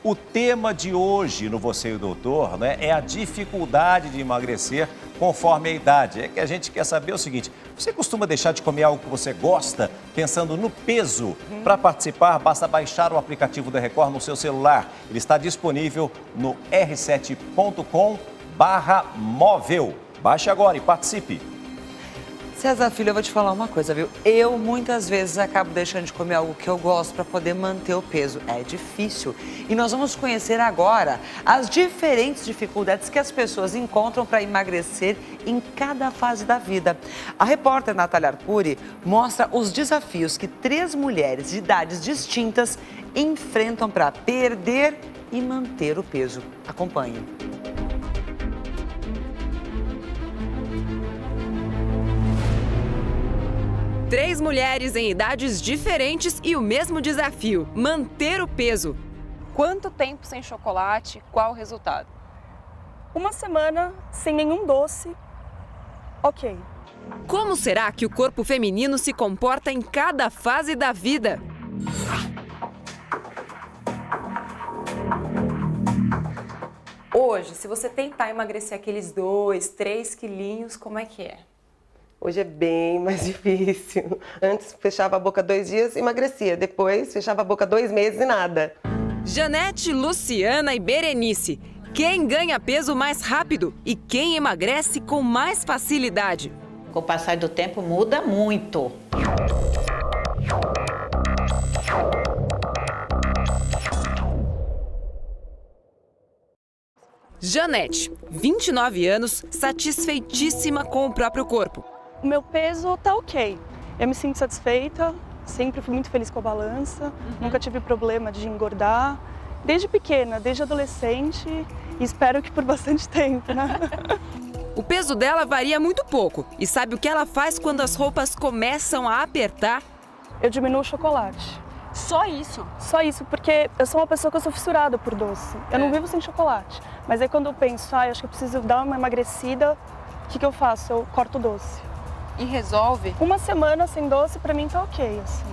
O tema de hoje no Você e o Doutor, né, é a dificuldade de emagrecer conforme a idade. É que a gente quer saber o seguinte: você costuma deixar de comer algo que você gosta pensando no peso? Para participar, basta baixar o aplicativo da Record no seu celular. Ele está disponível no r7.com/móvel. Baixe agora e participe. César Filho, eu vou te falar uma coisa, viu? Eu muitas vezes acabo deixando de comer algo que eu gosto para poder manter o peso. É difícil. E nós vamos conhecer agora as diferentes dificuldades que as pessoas encontram para emagrecer em cada fase da vida. A repórter Natália Arcuri mostra os desafios que 3 mulheres de idades distintas enfrentam para perder e manter o peso. Acompanhe. Três mulheres em idades diferentes e o mesmo desafio: manter o peso. Quanto tempo sem chocolate? Qual o resultado? Uma semana sem nenhum doce, ok. Como será que o corpo feminino se comporta em cada fase da vida? Hoje, se você tentar emagrecer aqueles 2, 3 quilinhos, como é que é? Hoje é bem mais difícil. Antes fechava a boca 2 dias e emagrecia. Depois fechava a boca 2 meses e nada. Janete, Luciana e Berenice. Quem ganha peso mais rápido e quem emagrece com mais facilidade? Com o passar do tempo muda muito. Janete, 29 anos, satisfeitíssima com o próprio corpo. O meu peso tá ok. Eu me sinto satisfeita, sempre fui muito feliz com a balança, nunca tive problema de engordar. Desde pequena, desde adolescente e espero que por bastante tempo, né? O peso dela varia muito pouco. E sabe o que ela faz quando as roupas começam a apertar? Eu diminuo o chocolate. Só isso? Só isso, porque eu sou uma pessoa que eu sou fissurada por doce. Eu não vivo sem chocolate. Mas aí quando eu penso, eu acho que eu preciso dar uma emagrecida, o que eu faço? Eu corto o doce. E resolve? Uma semana sem doce pra mim tá ok, assim.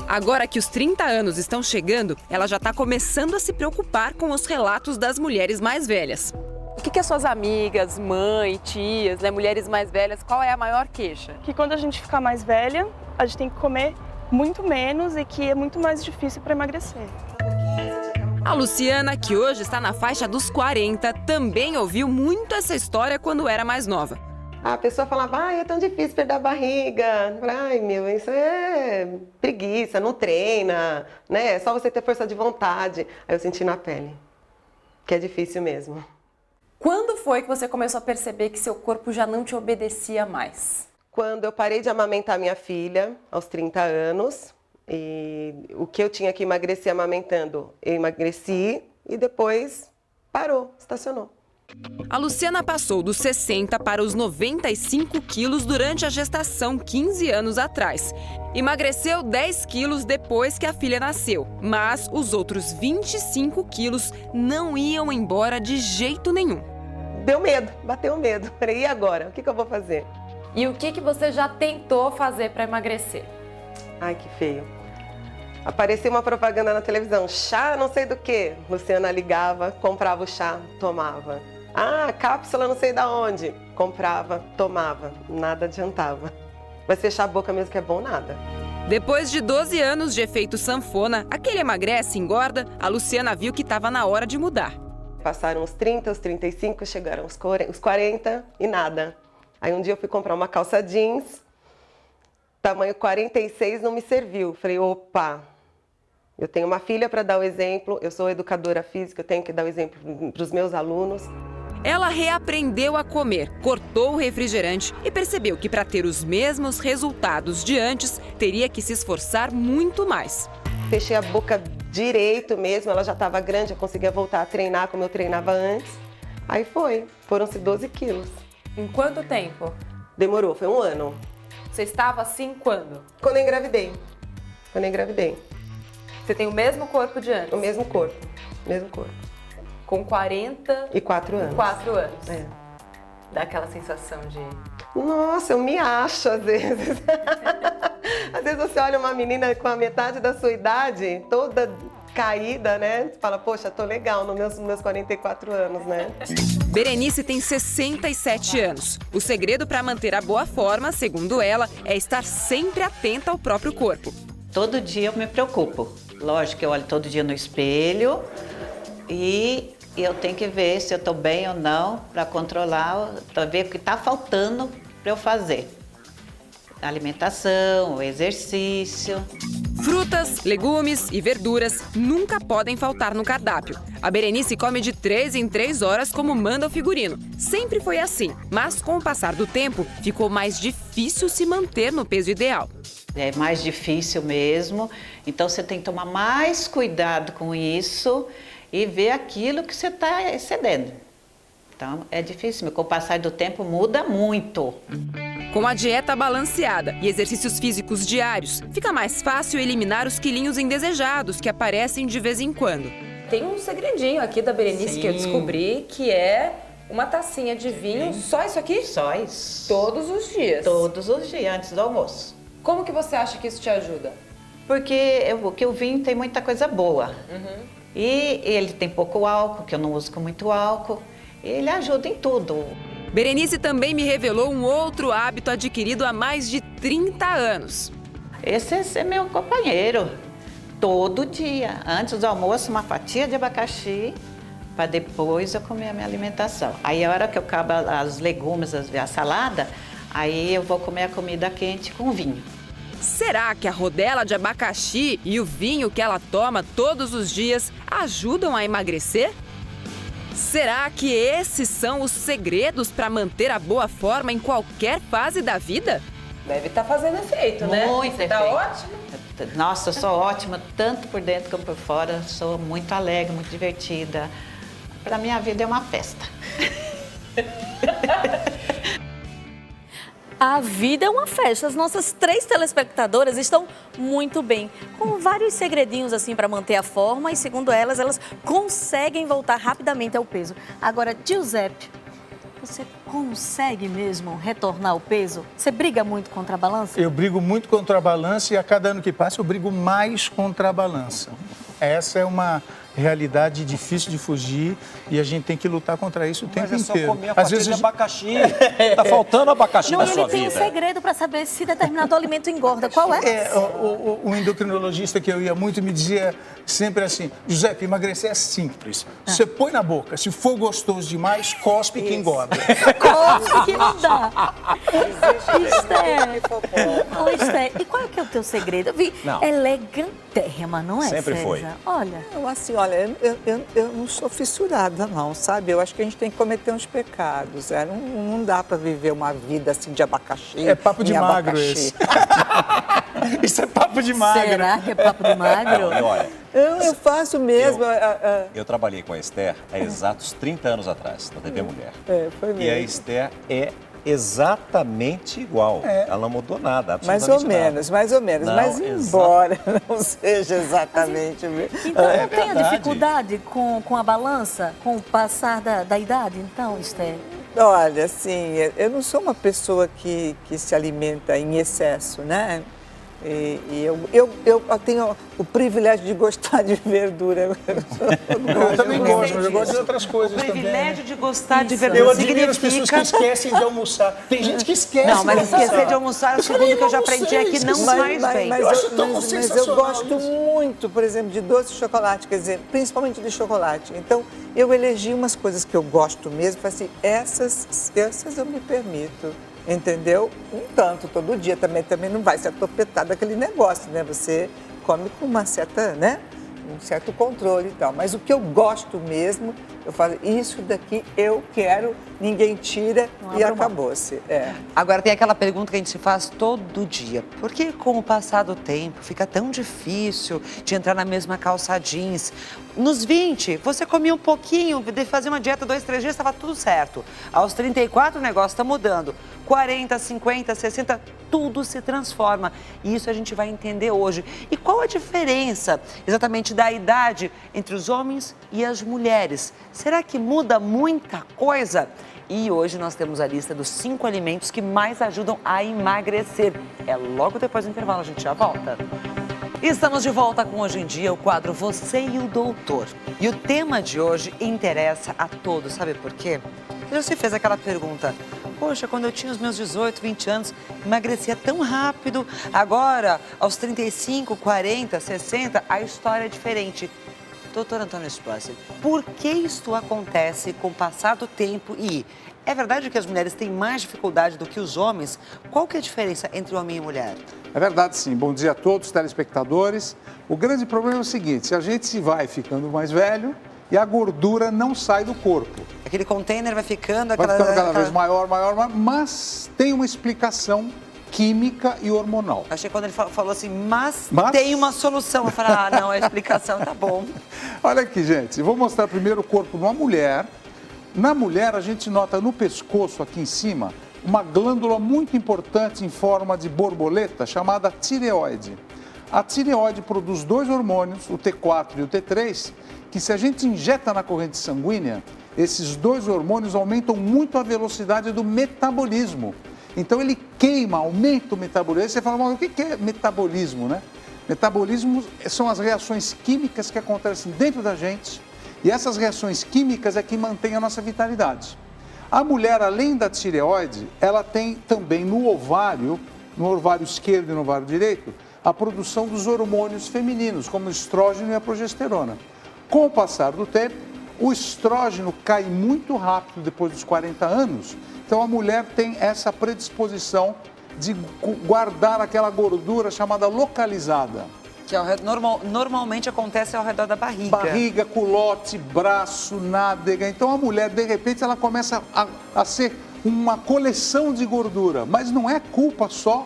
Agora que os 30 anos estão chegando, ela já está começando a se preocupar com os relatos das mulheres mais velhas. O que as suas amigas, mãe, tias, mulheres mais velhas, qual é a maior queixa? Que quando a gente ficar mais velha, a gente tem que comer muito menos e que é muito mais difícil para emagrecer. A Luciana, que hoje está na faixa dos 40, também ouviu muito essa história quando era mais nova. A pessoa falava, é tão difícil perder a barriga. Ai, meu, isso é preguiça, não treina, né? É só você ter força de vontade. Aí eu senti na pele, que é difícil mesmo. Quando foi que você começou a perceber que seu corpo já não te obedecia mais? Quando eu parei de amamentar minha filha, aos 30 anos, e o que eu tinha que emagrecer amamentando, eu emagreci e depois parou, estacionou. A Luciana passou dos 60 para os 95 quilos durante a gestação 15 anos atrás. Emagreceu 10 quilos depois que a filha nasceu, mas os outros 25 quilos não iam embora de jeito nenhum. Deu medo, bateu medo. Falei, e agora? O que eu vou fazer? E o que você já tentou fazer para emagrecer? Ai, que feio. Apareceu uma propaganda na televisão, chá não sei do que. Luciana ligava, comprava o chá, tomava. Cápsula não sei da onde. Comprava, tomava. Nada adiantava. Mas fechar a boca mesmo que é bom, nada. Depois de 12 anos de efeito sanfona, aquele emagrece e engorda, a Luciana viu que estava na hora de mudar. Passaram os 30, os 35, chegaram os 40 e nada. Aí um dia eu fui comprar uma calça jeans, tamanho 46, não me serviu. Falei, opa, eu tenho uma filha para dar o exemplo, eu sou educadora física, eu tenho que dar o exemplo para os meus alunos. Ela reaprendeu a comer, cortou o refrigerante e percebeu que para ter os mesmos resultados de antes, teria que se esforçar muito mais. Fechei a boca direito mesmo, ela já estava grande, eu conseguia voltar a treinar como eu treinava antes. Aí foram-se 12 quilos. Em quanto tempo? Demorou, foi 1 ano. Você estava assim quando? Quando eu engravidei. Você tem o mesmo corpo de antes? O mesmo corpo, Com 44 anos. 4 anos. É. Dá aquela sensação de... Nossa, eu me acho às vezes. Às vezes você olha uma menina com a metade da sua idade, toda caída, né? Você fala, poxa, tô legal nos meus 44 anos, né? Berenice tem 67 anos. O segredo para manter a boa forma, segundo ela, é estar sempre atenta ao próprio corpo. Todo dia eu me preocupo. Lógico que eu olho todo dia no espelho e eu tenho que ver se eu estou bem ou não para controlar, para ver o que está faltando para eu fazer. A alimentação, o exercício. Frutas, legumes e verduras nunca podem faltar no cardápio. A Berenice come de 3 em 3 horas, como manda o figurino. Sempre foi assim, mas com o passar do tempo, ficou mais difícil se manter no peso ideal. É mais difícil mesmo, então você tem que tomar mais cuidado com isso e ver aquilo que você está excedendo. Então é difícil, mas com o passar do tempo muda muito. Com a dieta balanceada e exercícios físicos diários, fica mais fácil eliminar os quilinhos indesejados que aparecem de vez em quando. Tem um segredinho aqui da Berenice que eu descobri, que é uma tacinha de vinho, só isso aqui? Só isso. Todos os dias? Todos os dias, antes do almoço. Como que você acha que isso te ajuda? Porque o vinho tem muita coisa boa. E ele tem pouco álcool, que eu não uso com muito álcool. Ele ajuda em tudo. Berenice também me revelou um outro hábito adquirido há mais de 30 anos. Esse é meu companheiro. Todo dia, antes do almoço, uma fatia de abacaxi, para depois eu comer a minha alimentação. Aí a hora que eu acabo os legumes, a salada, aí eu vou comer a comida quente com vinho. Será que a rodela de abacaxi e o vinho que ela toma todos os dias ajudam a emagrecer? Será que esses são os segredos para manter a boa forma em qualquer fase da vida? Deve estar fazendo efeito, né? Muito Você tá efeito. ótimo. Nossa, eu sou ótima, tanto por dentro como por fora. Sou muito alegre, muito divertida. Para minha vida é uma festa. A vida é uma festa. As nossas 3 telespectadoras estão muito bem, com vários segredinhos assim para manter a forma e, segundo elas conseguem voltar rapidamente ao peso. Agora, Giuseppe, você consegue mesmo retornar ao peso? Você briga muito contra a balança? Eu brigo muito contra a balança e a cada ano que passa eu brigo mais contra a balança. Essa é uma realidade difícil de fugir e a gente tem que lutar contra isso o tempo inteiro. Comer a fatia de abacaxi. Tá faltando abacaxi na sua vida. Ele tem um segredo para saber se determinado alimento engorda. Qual é? O endocrinologista que eu ia muito me dizia sempre assim, Giuseppe, emagrecer é simples. Você põe na boca, se for gostoso demais, cospe que engorda. Cospe que não dá. Esther, e qual é que é o teu segredo? Eu vi elegantérrima, não é, Sempre César? foi. Olha. Eu não sou fissurada, não, sabe? Eu acho que a gente tem que cometer uns pecados. Não dá para viver uma vida assim de abacaxi. É papo de magro abacaxi. esse. Isso é papo de magro. Será que é papo de magro? Não, olha, Eu faço mesmo. eu trabalhei com a Esther há exatos 30 anos atrás, na TV Mulher. Foi mesmo. E a Esther é exatamente igual. Ela não mudou nada, Mais absolutamente ou menos, mais ou menos. Não, mas embora não seja exatamente o mesmo. Então, É não tem a verdade. dificuldade com a balança, com o passar da idade, então, Esther? Olha, assim, eu não sou uma pessoa que se alimenta em excesso, né? E eu tenho o privilégio de gostar de verdura. Eu também gosto, mas eu gosto de outras coisas O também. privilégio de gostar de verdura Eu admiro as pessoas que significa... esquecem de almoçar. Tem gente que esquece Não, mas de almoçar. esquecer de almoçar é o segundo que eu já aprendi é que não faz bem. Mas Eu acho tão mas eu sensacional gosto isso. muito, por exemplo, de doce de chocolate, quer dizer, principalmente de chocolate. Então, eu elegi umas coisas que eu gosto mesmo, falei assim, essas eu me permito. Entendeu? Um tanto, todo dia também não vai se atopetar daquele negócio, né? Você come com uma certa, né? Um certo controle e tal. Mas o que eu gosto mesmo, eu falo, isso daqui eu quero, ninguém tira e acabou-se. Agora tem aquela pergunta que a gente se faz todo dia. Por que com o passar do tempo fica tão difícil de entrar na mesma calça jeans? Nos 20, você comia um pouquinho, fazia uma dieta 2, 3 dias, estava tudo certo. Aos 34, o negócio está mudando. 40, 50, 60, tudo se transforma. E isso a gente vai entender hoje. E qual a diferença exatamente da idade entre os homens e as mulheres? Será que muda muita coisa? E hoje nós temos a lista dos 5 alimentos que mais ajudam a emagrecer. É logo depois do intervalo, a gente já volta. Estamos de volta com Hoje em Dia, o quadro Você e o Doutor. E o tema de hoje interessa a todos, sabe por quê? Você se fez aquela pergunta, poxa, quando eu tinha os meus 18, 20 anos, emagrecia tão rápido, agora, aos 35, 40, 60, a história é diferente. Doutor Antônio Sprosser, por que isto acontece com o passar do tempo e é verdade que as mulheres têm mais dificuldade do que os homens? Qual que é a diferença entre homem e mulher? É verdade, sim. Bom dia a todos, telespectadores. O grande problema é o seguinte, a gente se vai ficando mais velho e a gordura não sai do corpo. Aquele container vai ficando... Vai ficando cada vez maior, mas tem uma explicação química e hormonal. Achei quando ele falou assim, mas tem uma solução. Eu falei, não, a explicação tá bom. Olha aqui, gente, vou mostrar primeiro o corpo de uma mulher. Na mulher, a gente nota no pescoço, aqui em cima, uma glândula muito importante em forma de borboleta, chamada tireoide. A tireoide produz dois hormônios, o T4 e o T3, que se a gente injeta na corrente sanguínea, esses dois hormônios aumentam muito a velocidade do metabolismo. Então ele queima, aumenta o metabolismo. Aí você fala, mas o que é metabolismo, né? Metabolismo são as reações químicas que acontecem dentro da gente e essas reações químicas é que mantêm a nossa vitalidade. A mulher, além da tireoide, ela tem também no ovário esquerdo e no ovário direito, a produção dos hormônios femininos, como o estrógeno e a progesterona. Com o passar do tempo, o estrógeno cai muito rápido depois dos 40 anos, então a mulher tem essa predisposição de guardar aquela gordura chamada localizada. Que normalmente acontece ao redor da barriga. Barriga, culote, braço, nádega. Então a mulher, de repente, ela começa a ser uma coleção de gordura. Mas não é culpa só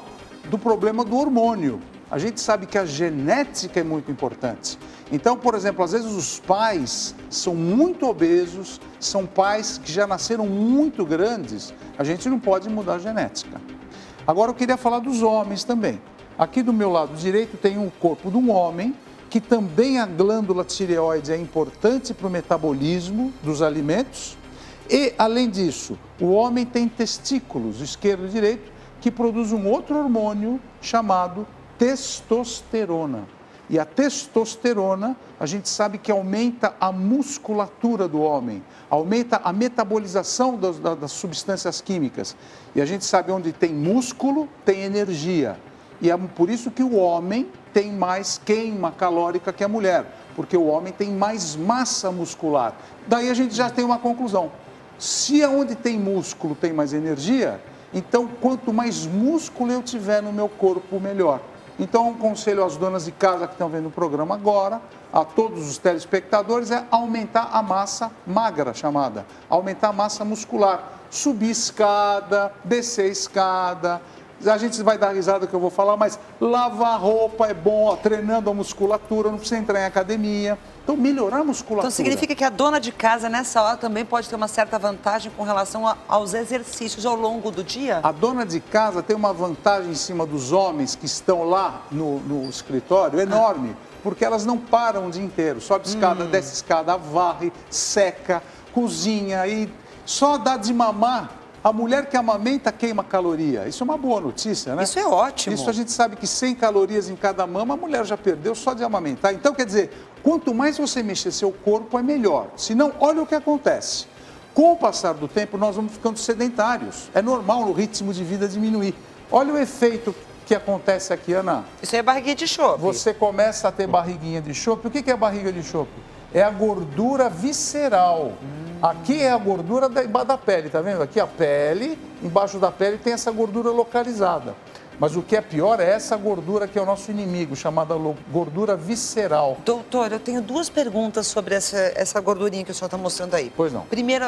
do problema do hormônio. A gente sabe que a genética é muito importante. Então, por exemplo, às vezes os pais são muito obesos, são pais que já nasceram muito grandes. A gente não pode mudar a genética. Agora eu queria falar dos homens também. Aqui do meu lado direito tem o corpo de um homem, que também a glândula tireoide é importante para o metabolismo dos alimentos. E, além disso, o homem tem testículos, esquerdo e direito, que produz um outro hormônio chamado testosterona. E a testosterona, a gente sabe que aumenta a musculatura do homem, aumenta a metabolização das substâncias químicas. E a gente sabe onde tem músculo, tem energia. E é por isso que o homem tem mais queima calórica que a mulher, porque o homem tem mais massa muscular. Daí a gente já tem uma conclusão. Se onde tem músculo tem mais energia, então quanto mais músculo eu tiver no meu corpo, melhor. Então, um conselho às donas de casa que estão vendo o programa agora, a todos os telespectadores, é aumentar a massa magra, chamada. Aumentar a massa muscular. Subir escada, descer escada. A gente vai dar risada que eu vou falar, mas lavar roupa é bom, ó, treinando a musculatura, não precisa entrar em academia. Então, melhorar a musculatura. Então, significa que a dona de casa, nessa hora, também pode ter uma certa vantagem com relação aos exercícios ao longo do dia? A dona de casa tem uma vantagem em cima dos homens que estão lá no escritório enorme, porque elas não param o dia inteiro. Sobe escada, desce escada, varre, seca, cozinha e só dá de mamar. A mulher que amamenta queima caloria. Isso é uma boa notícia, né? Isso é ótimo. Isso a gente sabe que 100 calorias em cada mama, a mulher já perdeu só de amamentar. Então, quer dizer, quanto mais você mexer seu corpo, é melhor. Senão, olha o que acontece. Com o passar do tempo, nós vamos ficando sedentários. É normal o ritmo de vida diminuir. Olha o efeito que acontece aqui, Ana. Isso aí é barriguinha de chope. Você começa a ter barriguinha de chope. O que é barriga de chope? É a gordura visceral. Aqui é a gordura da pele, tá vendo? Aqui a pele, embaixo da pele tem essa gordura localizada. Mas o que é pior é essa gordura que é o nosso inimigo, chamada gordura visceral. Doutor, eu tenho duas perguntas sobre essa gordurinha que o senhor está mostrando aí. Pois não. Primeiro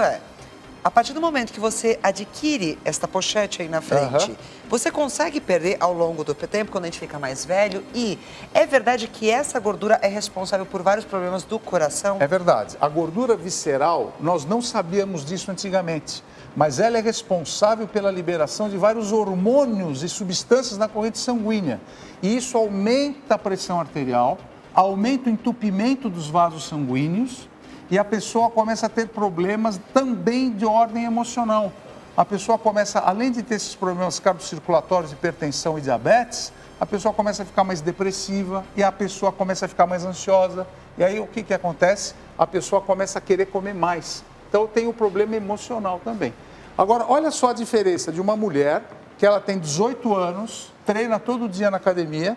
a partir do momento que você adquire esta pochete aí na frente, você consegue perder ao longo do tempo, quando a gente fica mais velho? E é verdade que essa gordura é responsável por vários problemas do coração? É verdade. A gordura visceral, nós não sabíamos disso antigamente, mas ela é responsável pela liberação de vários hormônios e substâncias na corrente sanguínea. E isso aumenta a pressão arterial, aumenta o entupimento dos vasos sanguíneos, e a pessoa começa a ter problemas também de ordem emocional. a pessoa começa, além de ter esses problemas cardiocirculatórios, hipertensão e diabetes, a pessoa começa a ficar mais depressiva e a pessoa começa a ficar mais ansiosa. E aí o que acontece? A pessoa começa a querer comer mais. Então tem o problema emocional também. Agora, olha só a diferença de uma mulher que ela tem 18 anos, treina todo dia na academia,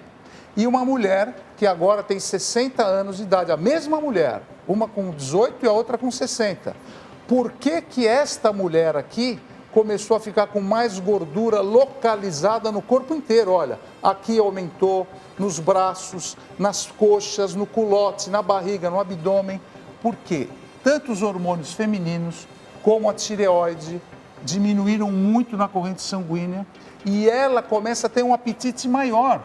e uma mulher que agora tem 60 anos de idade. A mesma mulher, uma com 18 e a outra com 60. Por que que esta mulher aqui começou a ficar com mais gordura localizada no corpo inteiro? Olha, aqui aumentou, nos braços, nas coxas, no culote, na barriga, no abdômen. Por quê? Tanto os hormônios femininos como a tireoide diminuíram muito na corrente sanguínea e ela começa a ter um apetite maior.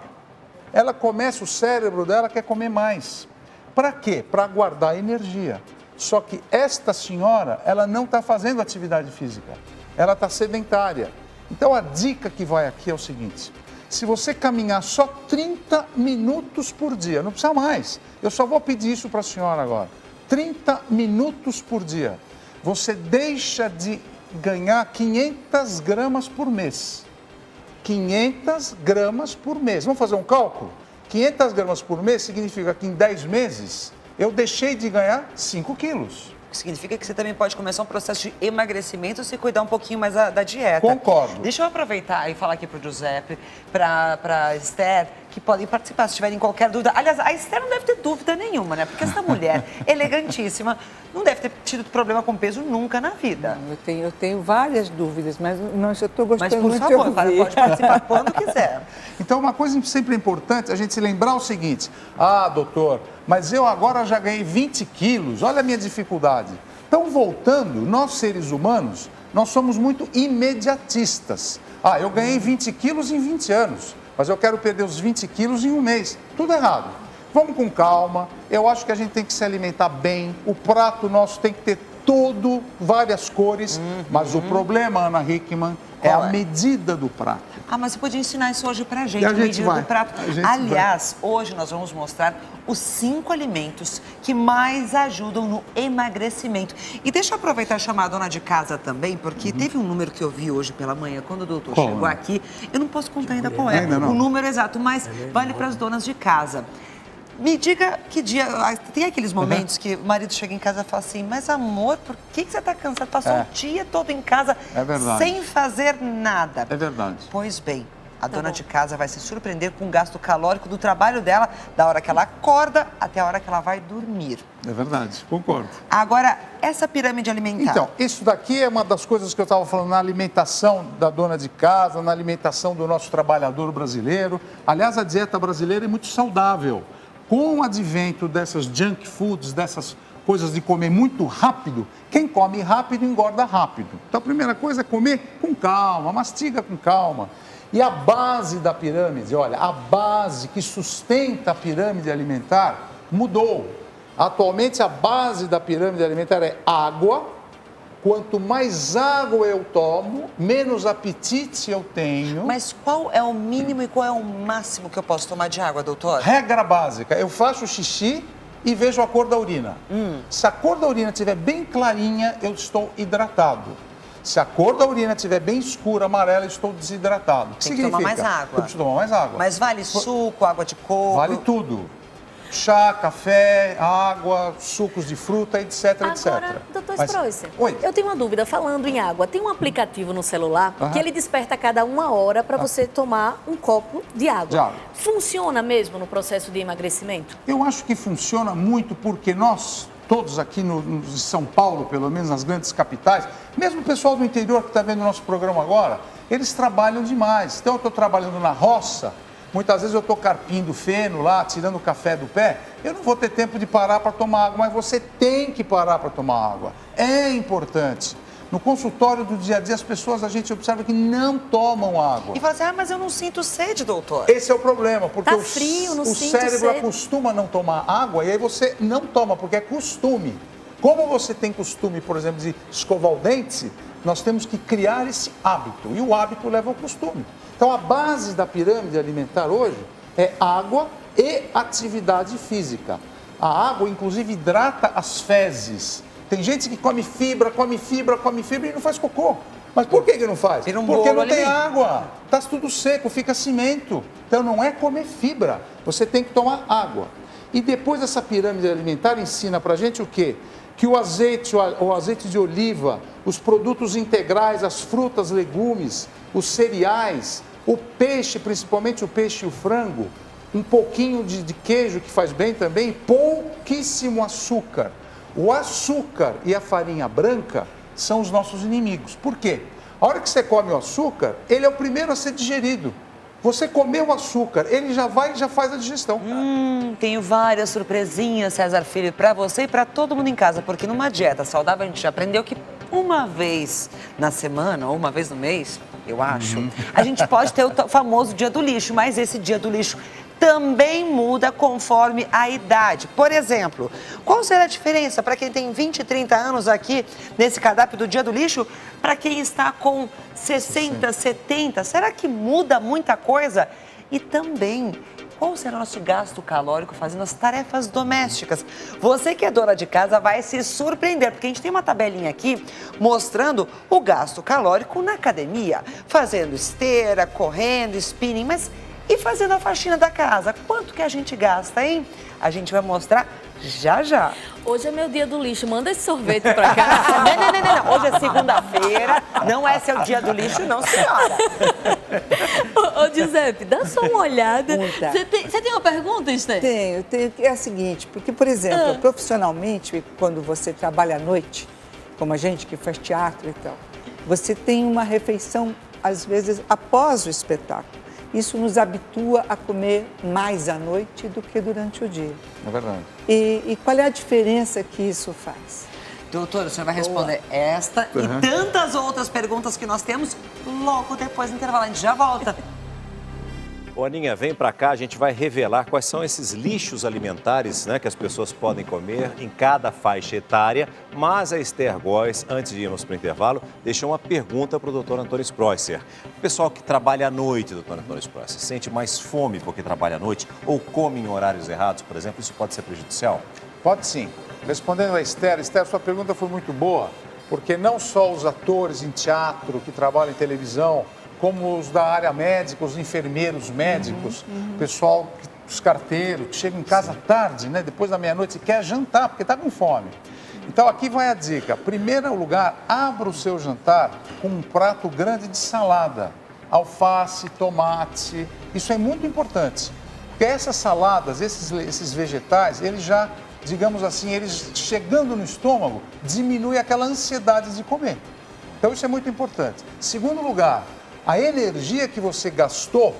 Ela começa, o cérebro dela quer comer mais. Para quê? Para guardar energia. Só que esta senhora, ela não está fazendo atividade física. Ela está sedentária. Então a dica que vai aqui é o seguinte: se você caminhar só 30 minutos por dia, não precisa mais, eu só vou pedir isso para a senhora agora, 30 minutos por dia, você deixa de ganhar 500 gramas por mês. 500 gramas por mês. Vamos fazer um cálculo? 500 gramas por mês significa que em 10 meses eu deixei de ganhar 5 quilos. Significa que você também pode começar um processo de emagrecimento se cuidar um pouquinho mais da dieta. Concordo. Deixa eu aproveitar e falar aqui para o Giuseppe, para a Esther, que podem participar se tiverem qualquer dúvida. Aliás, a Esther não deve ter dúvida nenhuma, né? Porque essa mulher elegantíssima não deve ter tido problema com peso nunca na vida. Eu tenho várias dúvidas, mas eu estou gostando muito de ouvir. Mas, por favor, pode participar quando quiser. Então, uma coisa sempre importante, a gente se lembrar o seguinte: ah, doutor, mas eu agora já ganhei 20 quilos, olha a minha dificuldade. Então, voltando, nós seres humanos, nós somos muito imediatistas. Ah, eu ganhei 20 quilos em 20 anos, mas eu quero perder os 20 quilos em um mês. Tudo errado. Vamos com calma, eu acho que a gente tem que se alimentar bem, o prato nosso tem que ter várias cores, mas o problema, Ana Hickman, é a medida do prato. Ah, mas você podia ensinar isso hoje pra gente, a medida do prato. Aliás, hoje nós vamos mostrar os 5 alimentos que mais ajudam no emagrecimento. E deixa eu aproveitar e chamar a dona de casa também, porque teve um número que eu vi hoje pela manhã, quando o doutor chegou aqui. Eu não posso contar ainda qual é o número exato, mas vale para as donas de casa. Me diga que dia... Tem aqueles momentos que o marido chega em casa e fala assim: mas amor, por que você está cansado? Passou o dia todo em casa sem fazer nada. É verdade. Pois bem, a dona de casa vai se surpreender com o gasto calórico do trabalho dela, da hora que ela acorda até a hora que ela vai dormir. É verdade, concordo. Agora, essa pirâmide alimentar... Então, isso daqui é uma das coisas que eu estava falando na alimentação da dona de casa, na alimentação do nosso trabalhador brasileiro. Aliás, a dieta brasileira é muito saudável. Com o advento dessas junk foods, dessas coisas de comer muito rápido, quem come rápido engorda rápido. Então a primeira coisa é comer com calma, mastiga com calma. E a base da pirâmide, olha, a base que sustenta a pirâmide alimentar mudou. Atualmente a base da pirâmide alimentar é água. Quanto mais água eu tomo, menos apetite eu tenho. Mas qual é o mínimo e qual é o máximo que eu posso tomar de água, doutor? Regra básica, eu faço xixi e vejo a cor da urina. Se a cor da urina estiver bem clarinha, eu estou hidratado. Se a cor da urina estiver bem escura, amarela, eu estou desidratado. Tem que tomar mais água. Eu preciso tomar mais água. Mas vale suco, água de coco? Vale tudo. Chá, café, água, sucos de fruta, etc, Agora, doutor Stroessel, Oi. eu tenho uma dúvida. Falando em água, tem um aplicativo no celular que ele desperta a cada 1 hora para você tomar um copo de água. Funciona mesmo no processo de emagrecimento? Eu acho que funciona muito porque nós, todos aqui no São Paulo, pelo menos nas grandes capitais, mesmo o pessoal do interior que está vendo o nosso programa agora, eles trabalham demais. Então eu estou trabalhando na roça. Muitas vezes eu estou carpindo feno lá, tirando o café do pé, eu não vou ter tempo de parar para tomar água, mas você tem que parar para tomar água. É importante. No consultório do dia a dia, as pessoas, a gente observa que não tomam água. E fala assim: ah, mas eu não sinto sede, doutor. Esse é o problema, porque tá frio, o cérebro acostuma a não tomar água e aí você não toma, porque é costume. Como você tem costume, por exemplo, de escovar o dente, nós temos que criar esse hábito, e o hábito leva ao costume. Então, a base da pirâmide alimentar hoje é água e atividade física. A água, inclusive, hidrata as fezes. Tem gente que come fibra e não faz cocô. Mas por que não faz? Vira um Porque bolo não tem ali. água. Está tudo seco, fica cimento. Então não é comer fibra. Você tem que tomar água. E depois essa pirâmide alimentar ensina para a gente o quê? Que o azeite de oliva, os produtos integrais, as frutas, legumes, os cereais, o peixe, principalmente o peixe e o frango, um pouquinho de queijo que faz bem também, pouquíssimo açúcar. O açúcar e a farinha branca são os nossos inimigos. Por quê? A hora que você come o açúcar, ele é o primeiro a ser digerido. Você comeu o açúcar, ele já faz a digestão. Tenho várias surpresinhas, César Filho, para você e para todo mundo em casa, porque numa dieta saudável a gente já aprendeu que uma vez na semana ou uma vez no mês, eu acho, a gente pode ter o famoso dia do lixo, mas esse dia do lixo também muda conforme a idade. Por exemplo, qual será a diferença para quem tem 20 e 30 anos aqui nesse cardápio do dia do lixo para quem está com 60, 70? Será que muda muita coisa? E também, qual será o nosso gasto calórico fazendo as tarefas domésticas? Você que é dona de casa vai se surpreender, porque a gente tem uma tabelinha aqui mostrando o gasto calórico na academia, fazendo esteira, correndo, spinning, mas e fazendo a faxina da casa? Quanto que a gente gasta, hein? A gente vai mostrar já já. Hoje é meu dia do lixo, manda esse sorvete pra cá. Não. Hoje é segunda-feira, não é seu dia do lixo, não, senhora. Ô, Giuseppe, dá só uma olhada. Você tem uma pergunta, Esther? Tenho. É a seguinte, porque, por exemplo, profissionalmente, quando você trabalha à noite, como a gente que faz teatro e tal, você tem uma refeição, às vezes, após o espetáculo. Isso nos habitua a comer mais à noite do que durante o dia. É verdade. E qual é a diferença que isso faz? Doutora, o senhor vai responder esta e tantas outras perguntas que nós temos logo depois do intervalo. A gente já volta. Ô, Aninha, vem pra cá, a gente vai revelar quais são esses lixos alimentares, né, que as pessoas podem comer em cada faixa etária. Mas a Esther Góes, antes de irmos para o intervalo, deixou uma pergunta para o doutor Antônio Spreuser. O pessoal que trabalha à noite, doutor Antônio Spreuser, sente mais fome porque trabalha à noite ou come em horários errados, por exemplo, isso pode ser prejudicial? Pode sim. Respondendo a Esther, sua pergunta foi muito boa, porque não só os atores em teatro que trabalham em televisão, como os da área médica, os enfermeiros médicos, pessoal, os carteiros, que chegam em casa tarde, né, depois da meia-noite, e quer jantar, porque está com fome. Então, aqui vai a dica. Primeiro lugar, abra o seu jantar com um prato grande de salada. Alface, tomate, isso é muito importante. Porque essas saladas, esses vegetais, eles já, digamos assim, eles chegando no estômago, diminui aquela ansiedade de comer. Então, isso é muito importante. Segundo lugar, a energia que você gastou,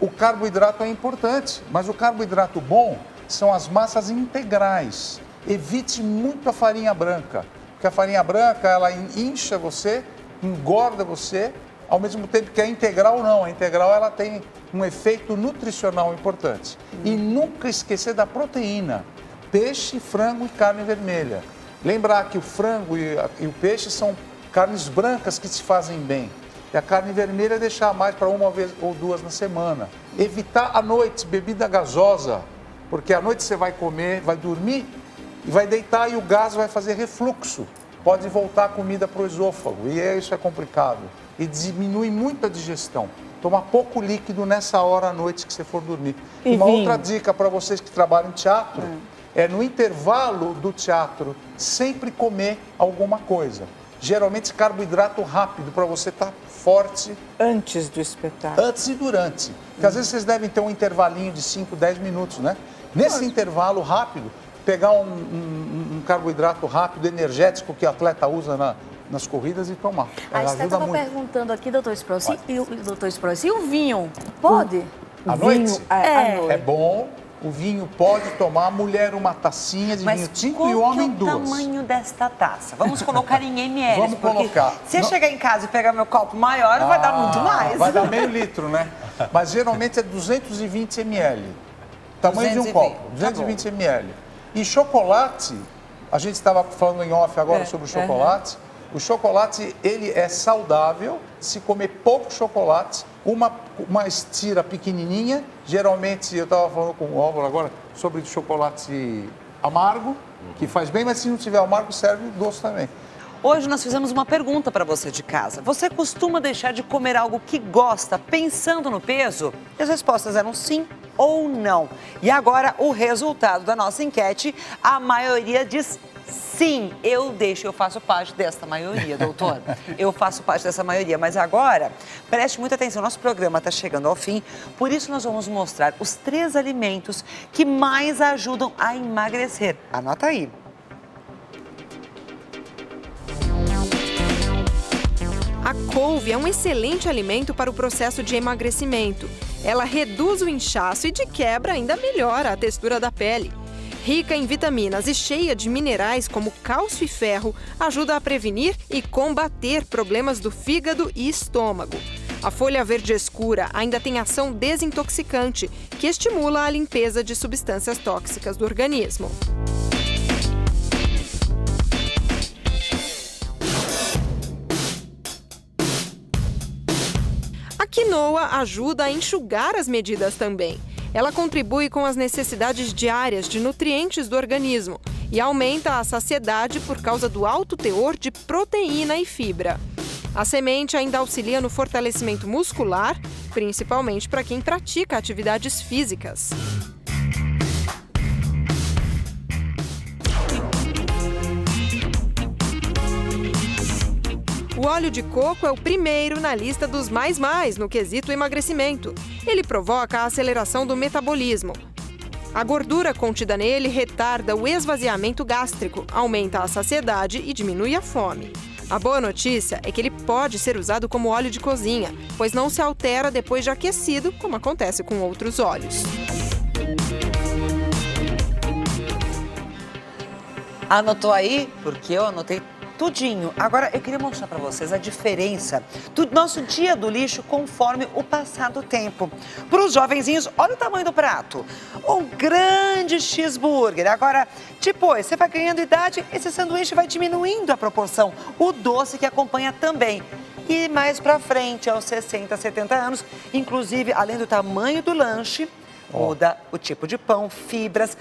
o carboidrato é importante, mas o carboidrato bom são as massas integrais. Evite muito a farinha branca, porque a farinha branca, ela incha você, engorda você, ao mesmo tempo que a integral não. A integral, ela tem um efeito nutricional importante. E nunca esquecer da proteína, peixe, frango e carne vermelha. Lembrar que o frango e o peixe são carnes brancas que se fazem bem. E a carne vermelha deixar mais para uma vez ou duas na semana. Evitar à noite bebida gasosa, porque à noite você vai comer, vai dormir e vai deitar e o gás vai fazer refluxo. Pode voltar a comida para o esôfago e isso é complicado. E diminui muito a digestão. Tomar pouco líquido nessa hora à noite que você for dormir. Uma outra dica para vocês que trabalham em teatro é no intervalo do teatro sempre comer alguma coisa. Geralmente carboidrato rápido para você estar forte. Antes do espetáculo. Antes e durante. Porque às vezes vocês devem ter um intervalinho de 5, 10 minutos, né? Nesse intervalo rápido, pegar um carboidrato rápido, energético que o atleta usa nas corridas e tomar. A Esther estava perguntando aqui, doutor Spreuser, e o vinho? Pode? À noite? É bom. O vinho pode tomar, a mulher uma tacinha de vinho tinto e o homem duas. Mas qual é o tamanho desta taça? Vamos colocar em ml. Vamos colocar. Se eu chegar em casa e pegar meu copo maior, vai dar muito mais. Vai dar meio litro, né? Mas geralmente é 220 ml. Tamanho de um copo, 220 ml. E chocolate, a gente estava falando em off agora sobre o chocolate. O chocolate, ele é saudável se comer pouco chocolate, uma estira pequenininha. Geralmente, eu estava falando com o Álvaro agora sobre chocolate amargo, que faz bem, mas se não tiver amargo, serve doce também. Hoje nós fizemos uma pergunta para você de casa. Você costuma deixar de comer algo que gosta pensando no peso? E as respostas eram sim ou não. E agora o resultado da nossa enquete, a maioria diz sim, eu faço parte dessa maioria, doutor. Eu faço parte dessa maioria, mas agora, preste muita atenção, nosso programa está chegando ao fim, por isso nós vamos mostrar os 3 alimentos que mais ajudam a emagrecer. Anota aí. A couve é um excelente alimento para o processo de emagrecimento. Ela reduz o inchaço e, de quebra, ainda melhora a textura da pele. Rica em vitaminas e cheia de minerais como cálcio e ferro, ajuda a prevenir e combater problemas do fígado e estômago. A folha verde escura ainda tem ação desintoxicante, que estimula a limpeza de substâncias tóxicas do organismo. A quinoa ajuda a enxugar as medidas também. Ela contribui com as necessidades diárias de nutrientes do organismo e aumenta a saciedade por causa do alto teor de proteína e fibra. A semente ainda auxilia no fortalecimento muscular, principalmente para quem pratica atividades físicas. O óleo de coco é o primeiro na lista dos mais no quesito emagrecimento. Ele provoca a aceleração do metabolismo. A gordura contida nele retarda o esvaziamento gástrico, aumenta a saciedade e diminui a fome. A boa notícia é que ele pode ser usado como óleo de cozinha, pois não se altera depois de aquecido, como acontece com outros óleos. Anotou aí? Porque eu anotei tudinho. Agora, eu queria mostrar para vocês a diferença do nosso dia do lixo conforme o passar do tempo. Para os jovenzinhos, olha o tamanho do prato. Um grande cheeseburger. Agora, depois, você vai ganhando idade, esse sanduíche vai diminuindo a proporção. O doce que acompanha também. E mais para frente, aos 60, 70 anos, inclusive, além do tamanho do lanche, muda o tipo de pão, fibras.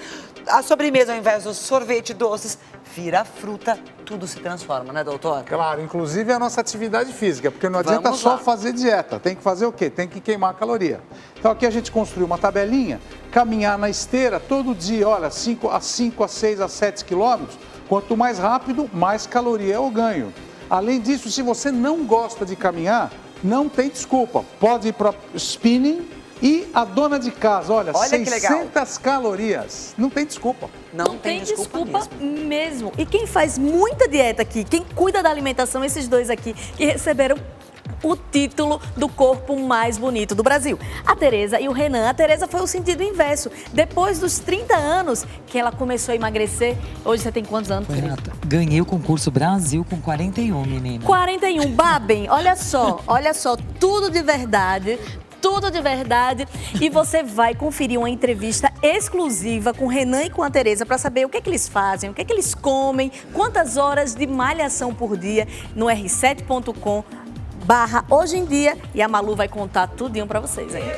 A sobremesa, ao invés do sorvete, doces, vira fruta, tudo se transforma, né, doutor? Claro, inclusive a nossa atividade física, porque não adianta só fazer dieta, tem que fazer o quê? Tem que queimar a caloria. Então aqui a gente construiu uma tabelinha, caminhar na esteira todo dia, olha, 5 a 6 a 7 quilômetros, quanto mais rápido, mais caloria eu ganho. Além disso, se você não gosta de caminhar, não tem desculpa, pode ir para spinning. E a dona de casa, olha 600 calorias. Não tem desculpa. Não tem desculpa mesmo. E quem faz muita dieta aqui, quem cuida da alimentação, esses dois aqui, que receberam o título do corpo mais bonito do Brasil. A Tereza e o Renan. A Tereza foi o sentido inverso. Depois dos 30 anos que ela começou a emagrecer. Hoje você tem quantos anos, Renata? Ganhei o concurso Brasil com 41, menina. 41. Babem, olha só, tudo de verdade. Tudo de verdade. E você vai conferir uma entrevista exclusiva com o Renan e com a Tereza para saber o que é que eles fazem, o que é que eles comem, quantas horas de malhação por dia no r7.com/hoje em dia. E a Malu vai contar tudinho para vocês aí.